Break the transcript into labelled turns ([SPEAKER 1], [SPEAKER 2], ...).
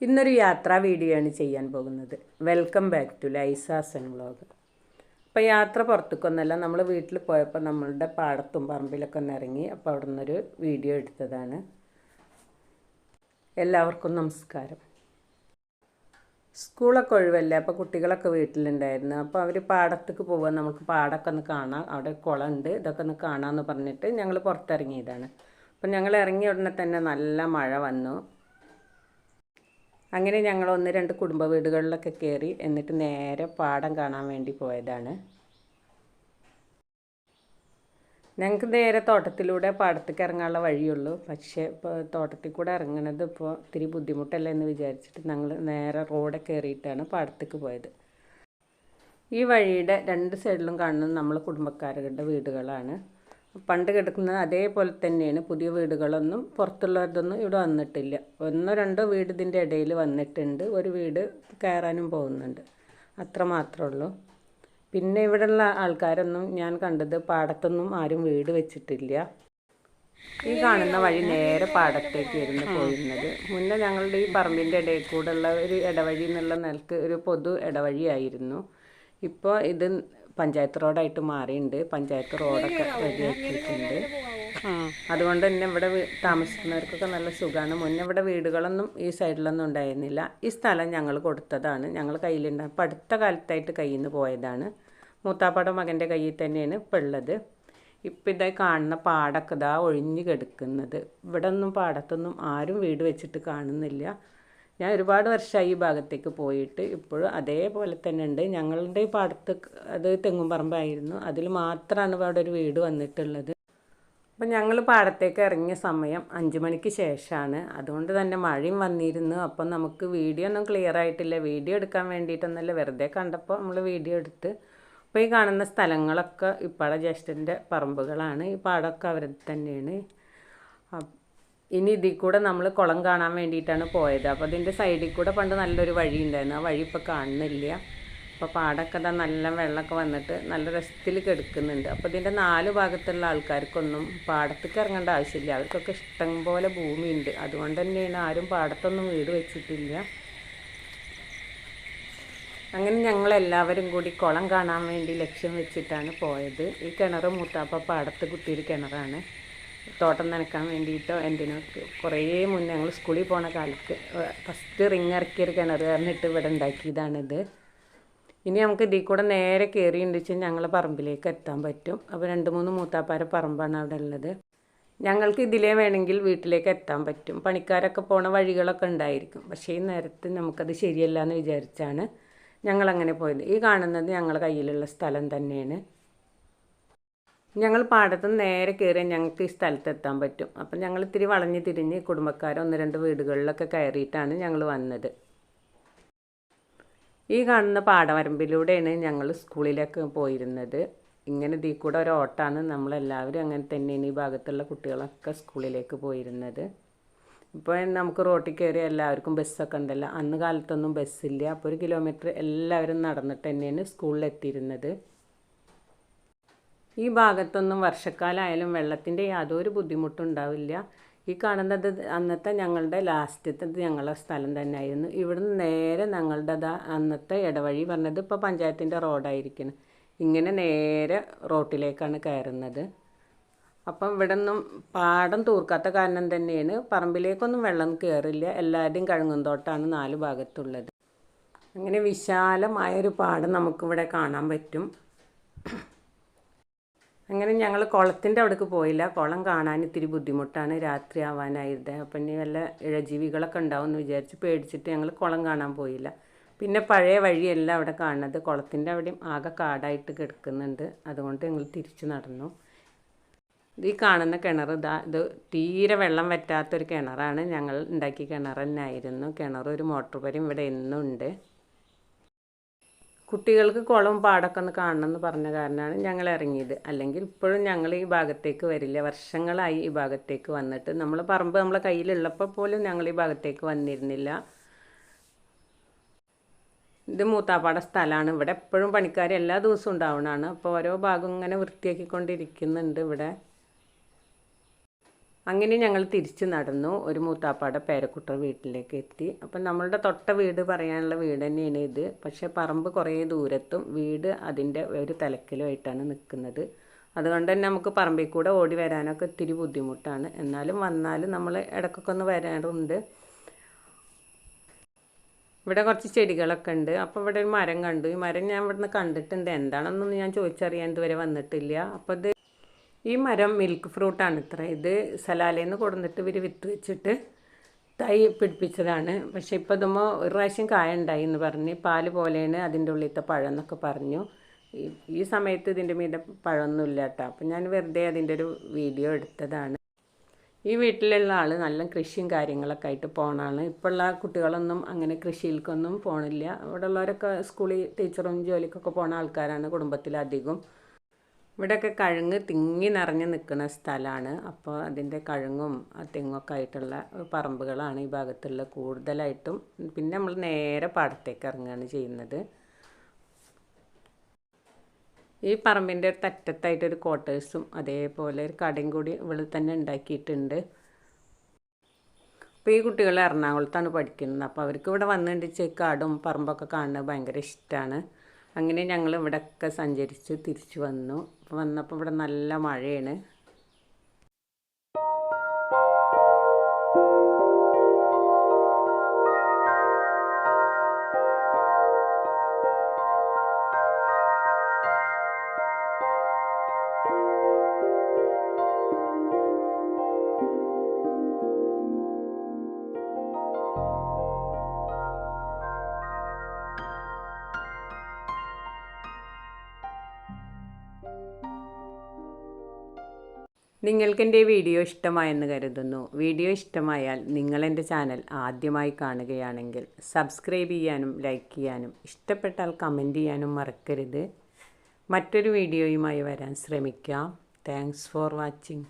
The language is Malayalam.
[SPEAKER 1] ഇന്നൊരു യാത്രാ വീഡിയോ ആണ് ചെയ്യാൻ പോകുന്നത്. വെൽക്കം ബാക്ക് ടു ലൈസാസ് ആൻഡ് വ്ളോഗ്. അപ്പോൾ യാത്ര പുറത്തേക്കൊന്നല്ല, നമ്മൾ വീട്ടിൽ പോയപ്പോൾ നമ്മളുടെ പാടത്തും പറമ്പിലൊക്കെ ഒന്ന് ഇറങ്ങി. അപ്പോൾ അവിടെ നിന്നൊരു വീഡിയോ എടുത്തതാണ്. എല്ലാവർക്കും നമസ്കാരം. സ്കൂളൊക്കെ ഒഴിവല്ലേ, അപ്പോൾ കുട്ടികളൊക്കെ വീട്ടിലുണ്ടായിരുന്നു. അപ്പോൾ അവർ പാടത്തേക്ക് പോകാൻ, നമുക്ക് പാടമൊക്കെ ഒന്ന് കാണാം, അവിടെ കുളമുണ്ട്, ഇതൊക്കെ ഒന്ന് കാണാമെന്ന് പറഞ്ഞിട്ട് ഞങ്ങൾ പുറത്തിറങ്ങിയതാണ്. അപ്പം ഞങ്ങൾ ഇറങ്ങിയ ഉടനെ തന്നെ നല്ല മഴ വന്നു. അങ്ങനെ ഞങ്ങൾ 1-2 കുടുംബ വീടുകളിലൊക്കെ കയറി, എന്നിട്ട് നേരെ പാടം കാണാൻ വേണ്ടി പോയതാണ്. ഞങ്ങൾക്ക് നേരെ തോട്ടത്തിലൂടെ പാടത്തേക്ക് ഇറങ്ങാനുള്ള വഴിയുള്ളൂ. പക്ഷേ ഇപ്പോൾ തോട്ടത്തിൽ കൂടെ ഇറങ്ങണത് ഇപ്പോൾ ഇത്തിരി ബുദ്ധിമുട്ടല്ലേ എന്ന് വിചാരിച്ചിട്ട് ഞങ്ങൾ നേരെ റോഡ് കയറിയിട്ടാണ് പാടത്തേക്ക് പോയത്. ഈ വഴിയുടെ 2 സൈഡിലും കാണുന്നത് നമ്മൾ കുടുംബക്കാരുടെ വീടുകളാണ്. പണ്ട് കിടക്കുന്ന അതേപോലെ തന്നെയാണ്. പുതിയ വീടുകളൊന്നും പുറത്തുള്ളതൊന്നും ഇവിടെ വന്നിട്ടില്ല. 1-2 വീട് ഇതിൻ്റെ ഇടയിൽ വന്നിട്ടുണ്ട്. ഒരു വീട് കയറാനും പോകുന്നുണ്ട്, അത്ര മാത്രമേ ഉള്ളൂ. പിന്നെ ഇവിടെയുള്ള ആൾക്കാരൊന്നും ഞാൻ കണ്ടത് പാടത്തൊന്നും ആരും വീട് വെച്ചിട്ടില്ല. ഈ കാണുന്ന വഴി നേരെ പാടത്തേക്ക് ഇരുന്ന് പോയിരുന്നത്. മുന്നേ ഞങ്ങളുടെ ഈ പറമ്പിൻ്റെ ഇടയിൽ കൂടെയുള്ള ഒരു ഇടവഴി എന്നുള്ള നിലക്ക് ഒരു പൊതു ഇടവഴിയായിരുന്നു. ഇപ്പോൾ ഇത് പഞ്ചായത്ത് റോഡായിട്ട് മാറിയിട്ടുണ്ട്. പഞ്ചായത്ത് റോഡൊക്കെ റെഡിയാക്കിയിട്ടുണ്ട്. അതുകൊണ്ട് തന്നെ ഇവിടെ താമസിക്കുന്നവർക്കൊക്കെ നല്ല സുഖമാണ്. മുന്നേ ഇവിടെ വീടുകളൊന്നും ഈ സൈഡിലൊന്നും ഉണ്ടായിരുന്നില്ല. ഈ സ്ഥലം ഞങ്ങൾ കൊടുത്തതാണ്. ഞങ്ങൾ കയ്യിലുണ്ടാകും. ഇപ്പം അടുത്ത കാലത്തായിട്ട് കയ്യിൽ നിന്ന് പോയതാണ്. മൂത്താപ്പാടെ മകൻ്റെ കയ്യിൽ തന്നെയാണ് ഇപ്പം ഉള്ളത്. ഇപ്പം ഇതായി കാണുന്ന പാടൊക്കെ ഇതാ ഒഴിഞ്ഞു കിടക്കുന്നത്. ഇവിടെ ഒന്നും പാടത്തൊന്നും ആരും വീട് വെച്ചിട്ട് കാണുന്നില്ല. ഞാൻ ഒരുപാട് വർഷമായി ഈ ഭാഗത്തേക്ക് പോയിട്ട്. ഇപ്പോഴും അതേപോലെ തന്നെ ഉണ്ട്. ഞങ്ങളുടെ ഈ പാടത്ത് അത് തെങ്ങും പറമ്പായിരുന്നു. അതിൽ മാത്രമാണ് അവിടെ ഒരു വീട് വന്നിട്ടുള്ളത്. അപ്പം ഞങ്ങൾ പാടത്തേക്ക് ഇറങ്ങിയ സമയം 5 മണിക്ക് ശേഷമാണ്. അതുകൊണ്ട് തന്നെ മഴയും വന്നിരുന്നു. അപ്പം നമുക്ക് വീഡിയോ ഒന്നും ക്ലിയർ ആയിട്ടില്ല. വീഡിയോ എടുക്കാൻ വേണ്ടിയിട്ടൊന്നുമല്ല, വെറുതെ കണ്ടപ്പോൾ നമ്മൾ വീഡിയോ എടുത്ത്. അപ്പോൾ ഈ കാണുന്ന സ്ഥലങ്ങളൊക്കെ ഇപ്പാടെ ജ്യേഷ്ഠൻ്റെ പറമ്പുകളാണ്. ഈ പാടമൊക്കെ അവർ തന്നെയാണ്. ഇനി ഇതിൽ കൂടെ നമ്മൾ കുളം കാണാൻ വേണ്ടിയിട്ടാണ് പോയത്. അപ്പോൾ അതിൻ്റെ സൈഡിൽ കൂടെ പണ്ട് നല്ലൊരു വഴി ഉണ്ടായിരുന്നു. ആ വഴി ഇപ്പോൾ കാണുന്നില്ല. അപ്പോൾ പാടമൊക്കെ ഇതാ നല്ല വെള്ളമൊക്കെ വന്നിട്ട് നല്ല രസത്തിൽ കിടക്കുന്നുണ്ട്. അപ്പോൾ ഇതിൻ്റെ 4 ഭാഗത്തുള്ള ആൾക്കാർക്കൊന്നും പാടത്തേക്ക് ഇറങ്ങേണ്ട ആവശ്യമില്ല. അവർക്കൊക്കെ ഇഷ്ടം പോലെ ഭൂമിയുണ്ട്. അതുകൊണ്ട് തന്നെയാണ് ആരും പാടത്തൊന്നും വീട് വെച്ചിട്ടില്ല. അങ്ങനെ ഞങ്ങളെല്ലാവരും കൂടി കുളം കാണാൻ വേണ്ടി ലക്ഷ്യം വെച്ചിട്ടാണ് പോയത്. ഈ കിണർ മൂത്താപ്പ പാടത്ത് കുത്തിയൊരു കിണറാണ്. തോട്ടം നനയ്ക്കാൻ വേണ്ടിയിട്ടോ എന്തിനോ കുറേ മുന്നേ ഞങ്ങൾ സ്കൂളിൽ പോണ കാലത്ത് ഫസ്റ്റ് റിങ് ഇറക്കിയൊരു കിണർ പറഞ്ഞിട്ട് ഇവിടെ ഉണ്ടാക്കിയതാണിത്. ഇനി നമുക്ക് ഇതിൽ കൂടെ നേരെ കയറിയെന്ന് വെച്ചാൽ ഞങ്ങളെ പറമ്പിലേക്ക് എത്താൻ പറ്റും. അപ്പോൾ 2-3 മൂത്താപ്പാരെ പറമ്പാണ് അവിടെ ഉള്ളത്. ഞങ്ങൾക്ക് ഇതിലേ വേണമെങ്കിൽ വീട്ടിലേക്ക് എത്താൻ പറ്റും. പണിക്കാരൊക്കെ പോണ വഴികളൊക്കെ ഉണ്ടായിരിക്കും. പക്ഷേ ഈ നേരത്ത് നമുക്കത് ശരിയല്ല എന്ന് വിചാരിച്ചാണ് ഞങ്ങളങ്ങനെ പോയത്. ഈ കാണുന്നത് ഞങ്ങളുടെ കയ്യിലുള്ള സ്ഥലം തന്നെയാണ്. ഞങ്ങൾ പാടത്ത് നേരെ കയറിയാൽ ഞങ്ങൾക്ക് ഈ സ്ഥലത്ത് എത്താൻ പറ്റും. അപ്പം ഞങ്ങൾ ഇത്തിരി വളഞ്ഞ് തിരിഞ്ഞ് കുടുംബക്കാർ 1-2 വീടുകളിലൊക്കെ കയറിയിട്ടാണ് ഞങ്ങൾ വന്നത്. ഈ കാണുന്ന പാടവരമ്പിലൂടെയാണ് ഞങ്ങൾ സ്കൂളിലേക്ക് പോയിരുന്നത്. ഇങ്ങനെ ഇതിൽ കൂടെ ഒരു ഓട്ടമാണ്. നമ്മളെല്ലാവരും അങ്ങനെ തന്നെയാണ്. ഈ ഭാഗത്തുള്ള കുട്ടികളൊക്കെ സ്കൂളിലേക്ക് പോയിരുന്നത്. ഇപ്പോൾ നമുക്ക് റോട്ടിൽ കയറി എല്ലാവർക്കും ബസ്സൊക്കെ ഉണ്ടല്ലോ. അന്ന് കാലത്തൊന്നും ബസ്സില്ല. അപ്പോൾ 1 കിലോമീറ്റർ എല്ലാവരും നടന്നിട്ട് തന്നെയാണ് സ്കൂളിലെത്തിയിരുന്നത്. ഈ ഭാഗത്തൊന്നും വർഷക്കാലമായാലും വെള്ളത്തിൻ്റെ യാതൊരു ബുദ്ധിമുട്ടുണ്ടാവില്ല. ഈ കാണുന്നത് അന്നത്തെ ഞങ്ങളുടെ ലാസ്റ്റത്തെ ഞങ്ങളുടെ സ്ഥലം തന്നെയായിരുന്നു. ഇവിടുന്ന് നേരെ ഞങ്ങളുടെ അന്നത്തെ ഇടവഴി പറഞ്ഞത് ഇപ്പോൾ പഞ്ചായത്തിൻ്റെ റോഡായിരിക്കണം. ഇങ്ങനെ നേരെ റോട്ടിലേക്കാണ് കയറുന്നത്. അപ്പം ഇവിടെ നിന്നും പാടം തൂർക്കാത്ത കാരണം തന്നെയാണ് പറമ്പിലേക്കൊന്നും വെള്ളം കയറില്ല. എല്ലാവരുടെയും കഴുങ്ങുന്തോട്ടമാണ് 4 ഭാഗത്തുള്ളത്. അങ്ങനെ വിശാലമായൊരു പാടം നമുക്കിവിടെ കാണാൻ പറ്റും. അങ്ങനെ ഞങ്ങൾ കുളത്തിൻ്റെ അവിടേക്ക് പോയില്ല. കുളം കാണാൻ ഇത്തിരി ബുദ്ധിമുട്ടാണ്, രാത്രി ആവാനായത്. അപ്പം ഇനി വല്ല ഇഴജീവികളൊക്കെ ഉണ്ടാവും എന്ന് വിചാരിച്ച് പേടിച്ചിട്ട് ഞങ്ങൾ കുളം കാണാൻ പോയില്ല. പിന്നെ പഴയ വഴിയല്ല അവിടെ കാണുന്നത്. കുളത്തിൻ്റെ അവിടെയും ആകെ കാടായിട്ട് കിടക്കുന്നുണ്ട്. അതുകൊണ്ട് ഞങ്ങൾ തിരിച്ചു നടന്നു. ഈ കാണുന്ന കിണർ ഇത് തീരെ വെള്ളം വറ്റാത്തൊരു കിണറാണ്. ഞങ്ങൾ ഉണ്ടാക്കിയ കിണർ തന്നെയായിരുന്നു. കിണർ ഒരു മോട്ടോർ വരും ഇവിടെ എന്നും ഉണ്ട്. കുട്ടികൾക്ക് കുളവും പാടമൊക്കെ ഒന്ന് കാണണമെന്ന് പറഞ്ഞ കാരണമാണ് ഞങ്ങൾ ഇറങ്ങിയത്. അല്ലെങ്കിൽ ഇപ്പോഴും ഞങ്ങൾ ഈ ഭാഗത്തേക്ക് വരില്ല. വർഷങ്ങളായി ഈ ഭാഗത്തേക്ക് വന്നിട്ട്. നമ്മൾ പറമ്പ് നമ്മളെ കയ്യിലുള്ളപ്പോൾ പോലും ഞങ്ങൾ ഈ ഭാഗത്തേക്ക് വന്നിരുന്നില്ല. ഇത് മൂത്താപ്പാടെ സ്ഥലമാണ്. ഇവിടെ എപ്പോഴും പണിക്കാർ എല്ലാ ദിവസവും ഉണ്ടാവണതാണ്. അപ്പോൾ ഓരോ ഭാഗം ഇങ്ങനെ വൃത്തിയാക്കിക്കൊണ്ടിരിക്കുന്നുണ്ട് ഇവിടെ. അങ്ങനെ ഞങ്ങൾ തിരിച്ച് നടന്നു ഒരു മൂത്താപ്പാടെ പേരക്കുട്ടർ വീട്ടിലേക്ക് എത്തി. അപ്പം നമ്മളുടെ തൊട്ട വീട് പറയാനുള്ള വീട് തന്നെയാണ് ഇത്. പക്ഷേ പറമ്പ് കുറേ ദൂരത്തും വീട് അതിൻ്റെ ഒരു തലക്കിലുമായിട്ടാണ് നിൽക്കുന്നത്. അതുകൊണ്ട് തന്നെ നമുക്ക് പറമ്പിൽ കൂടെ ഓടി വരാനൊക്കെ ഇത്തിരി ബുദ്ധിമുട്ടാണ്. എന്നാലും വന്നാലും നമ്മൾ ഇടയ്ക്കൊക്കെ ഒന്ന് വരാറുണ്ട്. ഇവിടെ കുറച്ച് ചെടികളൊക്കെ ഉണ്ട്. അപ്പോൾ ഇവിടെ ഒരു മരം കണ്ടു. ഈ മരം ഞാൻ ഇവിടുന്ന് കണ്ടിട്ടുണ്ട്, എന്താണെന്നൊന്നും ഞാൻ ചോദിച്ചറിയാൻ ഇതുവരെ വന്നിട്ടില്ല. അപ്പോൾ ഈ മരം മിൽക്ക് ഫ്രൂട്ടാണ് ഇത്ര. ഇത് സലാലയിൽ നിന്ന് കൊടുന്നിട്ട് ഇവർ വിത്ത് വെച്ചിട്ട് തൈ പിടിപ്പിച്ചതാണ്. പക്ഷേ ഇപ്പോൾ ഇതുമ്പോൾ ഒരു പ്രാവശ്യം കായ ഉണ്ടായി എന്ന് പറഞ്ഞ് പാല് പോലെയാണ് അതിൻ്റെ ഉള്ളിലത്തെ പഴം എന്നൊക്കെ പറഞ്ഞു. ഈ സമയത്ത് ഇതിൻ്റെ മീതെ പഴമൊന്നുമില്ല കേട്ടോ. അപ്പം ഞാൻ വെറുതെ അതിൻ്റെ ഒരു വീഡിയോ എടുത്തതാണ്. ഈ വീട്ടിലുള്ള ആൾ നല്ല കൃഷിയും കാര്യങ്ങളൊക്കെ ആയിട്ട് പോകണമാണ്. ഇപ്പോഴുള്ള കുട്ടികളൊന്നും അങ്ങനെ കൃഷിയിലേക്കൊന്നും പോകണില്ല. ഇവിടെ ഉള്ളവരൊക്കെ സ്കൂളിൽ ടീച്ചറും ജോലിക്കൊക്കെ പോകുന്ന ആൾക്കാരാണ് കുടുംബത്തിലധികം. ഇവിടെയൊക്കെ കഴുങ്ങ് തിങ്ങി നിറഞ്ഞ് നിൽക്കുന്ന സ്ഥലമാണ്. അപ്പോൾ അതിൻ്റെ കഴുങ്ങും തെങ്ങൊക്കെ ആയിട്ടുള്ള പറമ്പുകളാണ് ഈ ഭാഗത്തുള്ള കൂടുതലായിട്ടും. പിന്നെ നമ്മൾ നേരെ പാടത്തേക്ക് ഇറങ്ങുകയാണ് ചെയ്യുന്നത്. ഈ പറമ്പിൻ്റെ ഒരു തറ്റത്തായിട്ടൊരു ക്വാർട്ടേഴ്സും അതേപോലെ ഒരു കടയും കൂടി ഇവിടെ തന്നെ ഉണ്ടാക്കിയിട്ടുണ്ട്. അപ്പോൾ ഈ കുട്ടികൾ എറണാകുളത്താണ് പഠിക്കുന്നത്. അപ്പോൾ അവർക്ക് ഇവിടെ വന്നിട്ട് കാടും പറമ്പൊക്കെ കാണുന്നത് ഭയങ്കര ഇഷ്ടമാണ്. അങ്ങനെ ഞങ്ങൾ ഇവിടെയൊക്കെ സഞ്ചരിച്ച് തിരിച്ചു വന്നു. വന്നപ്പോൾ ഇവിടെ നല്ല മഴയാണ്. നിങ്ങൾക്കെൻ്റെ വീഡിയോ ഇഷ്ടമായെന്ന് കരുതുന്നു. വീഡിയോ ഇഷ്ടമായാൽ നിങ്ങളെൻ്റെ ചാനൽ ആദ്യമായി കാണുകയാണെങ്കിൽ സബ്സ്ക്രൈബ് ചെയ്യാനും ലൈക്ക് ചെയ്യാനും ഇഷ്ടപ്പെട്ടാൽ കമൻറ്റ് ചെയ്യാനും മറക്കരുത്. മറ്റൊരു വീഡിയോയുമായി വരാൻ ശ്രമിക്കാം. Thanks for watching.